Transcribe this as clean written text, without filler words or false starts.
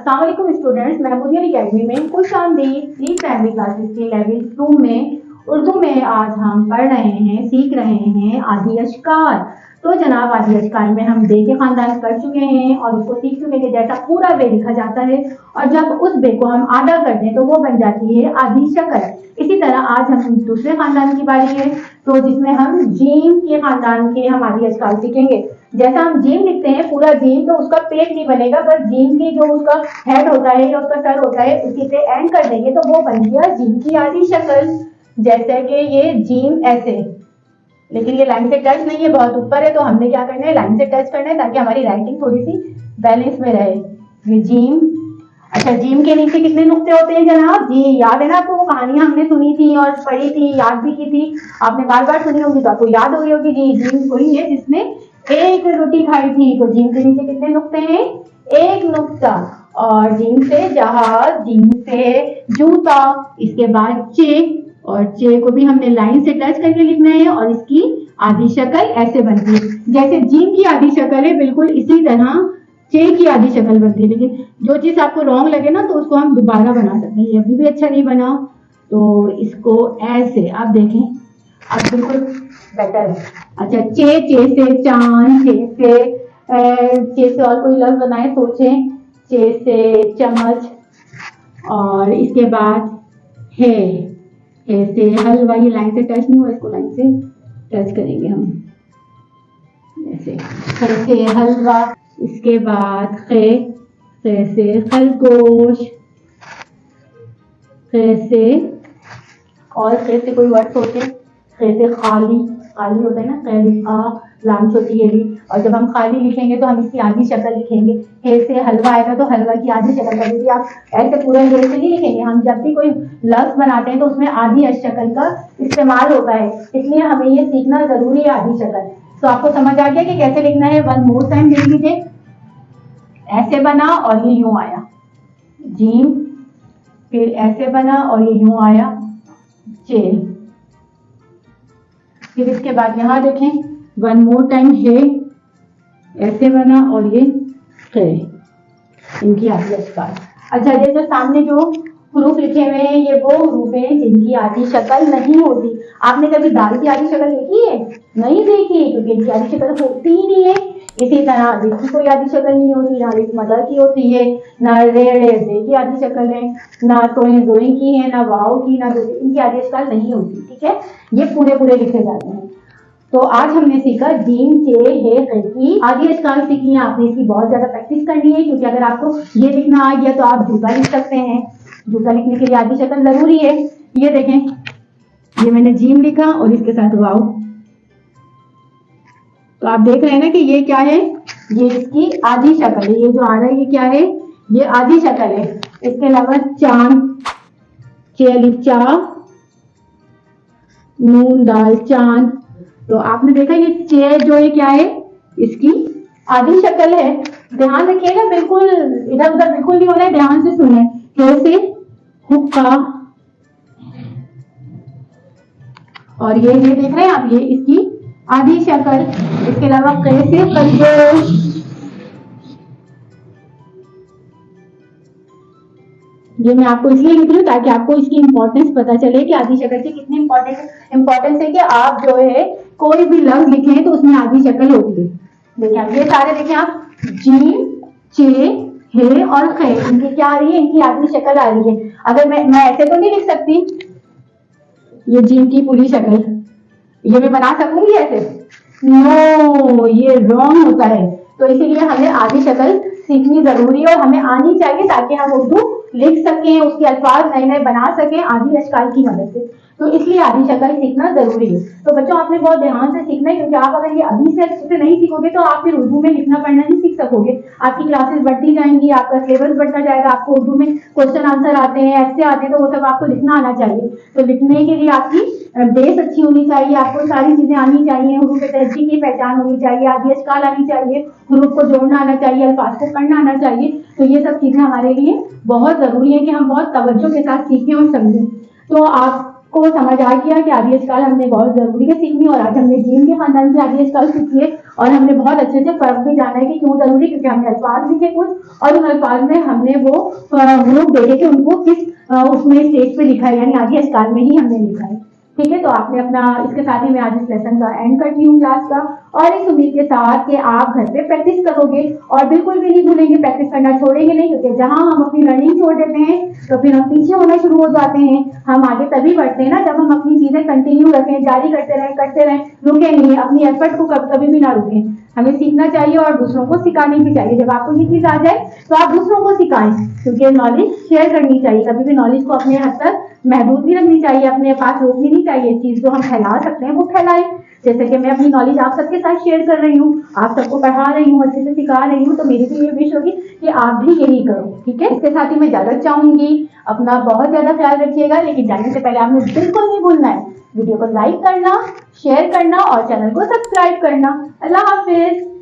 अस्सलाम वालेकुम students, महमूदियन academy में खुशामदीद। प्री प्राइमरी क्लासेस के लेवल 2 में उर्दू में आज हम पढ़ रहे हैं, सीख रहे हैं आदि अश्कार। तो जनाब आदि अश्कार में हम बे के खानदान कर चुके हैं और उसको सीख चुके हैं जैसा पूरा बे लिखा जाता है और जब उस बे को हम आधा कर दें तो वो बन जाती है आदि शक्ल। इसी तरह आज हम दूसरे खानदान की बारी है तो जिसमें हम जीम के खानदान के हम आदि अश्कार सीखेंगे। जैसा हम जीम लिखते हैं पूरा जीम, तो उसका पेट नहीं बनेगा, बस जीम की जो उसका हेड होता है या उसका सर होता है उसी पे एंड कर देंगे तो वो बन गया जीम की आधी शक्ल। जैसे कि ये जीम ऐसे, लेकिन ये लाइन से टच नहीं है, बहुत ऊपर है, तो हमने क्या करना है, लाइन से टच करना है ताकि हमारी राइटिंग थोड़ी सी बैलेंस में रहे। ये जीम। अच्छा, जीम के नीचे कितने नुक्ते होते हैं जनाब? जी याद है ना आपको, वो कहानियां हमने सुनी थी और पढ़ी थी, याद भी की थी, आपने बार बार सुनी होगी तो आपको याद हो गई होगी। जी, जीम वही है जिसने एक रोटी खाई थी, तो जीम के नीचे कितने नुक्ते हैं? एक नुक्ता। और जीम से जहाज, जीम से जूता, इसके बाद चे, और चे को भी हमने लाइन से टच करके लिखना है और इसकी आधी शक्ल ऐसे बनती है। जैसे जीम की आधी शक्ल है बिल्कुल इसी तरह चे की आधी शक्ल बनती है, लेकिन जो चीज आपको रॉन्ग लगे ना तो उसको हम दोबारा बना सकते हैं। ये अभी भी अच्छा नहीं बना तो इसको ऐसे आप देखें, अब बिल्कुल बेटर है। अच्छा, चे, चे से चांद, चे से और कोई लफ्ज बनाए सोचें। चे से चम्मच, और इसके बाद है से हलवा। ये लाइन से टच नहीं हुआ, इसको लाइन से टच करेंगे हम ऐसे, से हलवा। इसके बाद खे से खरगोश, से और से कोई वर्ड सोचे। से खाली, खाली होता है ना, खैलिफा, लाम छोटी है। और जब हम खाली लिखेंगे तो हम इसकी आधी शक्ल लिखेंगे। हे से हलवा आएगा तो हलवा की आधी शक्ल करेंगे। आप ऐसे पूरा हे से नहीं लिखेंगे, हम जब भी कोई लफ्ज बनाते हैं तो उसमें आधी शक्ल का इस्तेमाल होता है, इसलिए हमें ये सीखना जरूरी है आधी शक्ल। तो आपको समझ आ गया कि कैसे लिखना है? वन मोर टाइम लिख लीजिए। ऐसे बना और ये यूं आया जीम, फिर ऐसे बना और ये यूं आया चे, फिर इसके बाद यहाँ देखें वन मोर टाइम है, ऐसे बना और ये खे, इनकी आधी अश्कार। अच्छा, ये जो सामने जो हरूफ लिखे हुए हैं ये वो हरूफ हैं जिनकी आधी शक्ल नहीं होती। आपने कभी दाल की आधी शक्ल देखी है? नहीं देखी, क्योंकि इनकी आधी शक्ल होती ही नहीं है। इसी तरह जिसकी कोई आधी शक्ल नहीं होती, ना इस मदर की होती है, ना रेड़े की आधी शक्ल है, ना तोए जोई की है, ना वाओ की, ना इनकी आधी शक्ल नहीं होती। ठीक है, ये पूरे पूरे लिखे जाते हैं। तो आज हमने सीखा जीम, चे, हे, खे की आधी अश्कार सीखी है। आपने इसकी बहुत ज्यादा प्रैक्टिस करनी है, क्योंकि अगर आपको ये लिखना आ गया तो आप जूता लिख सकते हैं। जूता लिखने के लिए आधी शक्ल जरूरी है। ये देखें, ये मैंने जीम लिखा और इसके साथ वाओ, तो आप देख रहे हैं ना कि ये क्या है, ये इसकी आधी शक्ल है। ये जो आ रहा है ये क्या है? ये आधी शक्ल है। इसके अलावा चांद, चे अलिफ चा, नून दाल चांद, तो आपने देखा ये चे जो है क्या है, इसकी आधी शक्ल है। ध्यान रखिएगा, बिल्कुल इधर उधर बिल्कुल नहीं होना है, ध्यान से सुने। कैसे? हुक्का, और ये देख रहे हैं आप, ये इसकी आधी शक्ल। इसके अलावा कैसे खरगोश, ये मैं आपको इसलिए लिख रही हूँ ताकि आपको इसकी इंपॉर्टेंस पता चले कि आधी शक्ल की कितनी इंपॉर्टेंस है कि आप जो है कोई भी लफ्ज लिखें तो उसमें आधी शक्ल होती है। देखिए ये सारे देखें आप, जीम, चे, हे और खे, इनकी क्या आ रही है? इनकी आधी शक्ल आ रही है। अगर मैं ऐसे तो नहीं लिख सकती, ये जीम की पूरी शक्ल ये मैं बना सकूंगी ऐसे? नो, ये रॉन्ग होता है। तो इसीलिए हमें आधी शक्ल सीखनी जरूरी है और हमें आनी चाहिए ताकि हम उर्दू लिख सकें, उसके अल्फाज नए नए बना सकें आधी अश्कार की मदद से। तो इसलिए आधी शक्ल सीखना जरूरी है। तो बच्चों आपने बहुत ध्यान से सीखना है, क्योंकि आप अगर ये अभी से अच्छे से नहीं सीखोगे तो आप फिर उर्दू में लिखना पढ़ना नहीं सीख सकोगे। आपकी क्लासेस बढ़ती जाएंगी, आपका सिलेबस बढ़ता जाएगा, आपको उर्दू में क्वेश्चन आंसर आते हैं, ऐसे आते हैं, तो वो सब आपको लिखना आना चाहिए। तो लिखने के लिए आपकी बेस अच्छी होनी चाहिए, आपको सारी चीजें आनी चाहिए। हुरूफ तहज्जी की पहचान होनी चाहिए, आधी अश्कार आनी चाहिए, हुरूफ को जोड़ना आना चाहिए, अल्फाज को पढ़ना आना चाहिए। तो ये सब चीजें हमारे लिए बहुत जरूरी है कि हम बहुत तवज्जो के साथ सीखें और समझें। तो आपको समझ आ गया कि आधी अश्कार हमने बहुत जरूरी है सीखनी, और आज हमने जीम के खानदान की आधी अश्कार सीखी है और हमने बहुत अच्छे से फर्क भी जाना है कि क्यों जरूरी, क्योंकि हमने अल्फाज लिखे कुछ और उन अल्फाज में हमने वो ग्रुप देखे कि उनको किस उसमें स्टेज पे लिखा है, यानी आदि अश्कार में ही हमने लिखा है। ठीक है, तो आपने अपना, इसके साथ ही मैं आज इस लेसन का एंड करती हूँ क्लास का, और इस उम्मीद के साथ कि आप घर पे प्रैक्टिस करोगे और बिल्कुल भी नहीं भूलेंगे, प्रैक्टिस करना छोड़ेंगे नहीं, क्योंकि जहां हम अपनी लर्निंग छोड़ देते हैं तो फिर हम पीछे होना शुरू हो जाते हैं। हम आगे तभी बढ़ते हैं ना जब हम अपनी चीजें कंटिन्यू रखें, जारी करते रहें, रुके नहीं, अपनी एफर्ट को कभी भी ना रुकें। हमें सीखना चाहिए और दूसरों को सिखानी भी चाहिए। जब आपको ये चीज आ जाए तो आप दूसरों को सिखाएं, क्योंकि नॉलेज शेयर करनी चाहिए। कभी भी नॉलेज को अपने हद तक महदूद भी रखनी चाहिए, अपने पास रोकनी नहीं चाहिए। चीज जो हम फैला सकते हैं वो फैलाएं। जैसे कि मैं अपनी नॉलेज आप सबके साथ शेयर कर रही हूँ, आप सबको पढ़ा रही हूँ, अच्छे से सिखा रही हूँ, तो मेरी भी ये विश होगी कि आप भी यही करो। ठीक है, इसके साथ ही मैं इजाजत चाहूंगी। अपना बहुत ज्यादा ख्याल रखिएगा, लेकिन जाने से पहले आपने बिल्कुल नहीं भूलना है वीडियो को लाइक करना, शेयर करना और चैनल को सब्सक्राइब करना। अल्लाह हाफिज।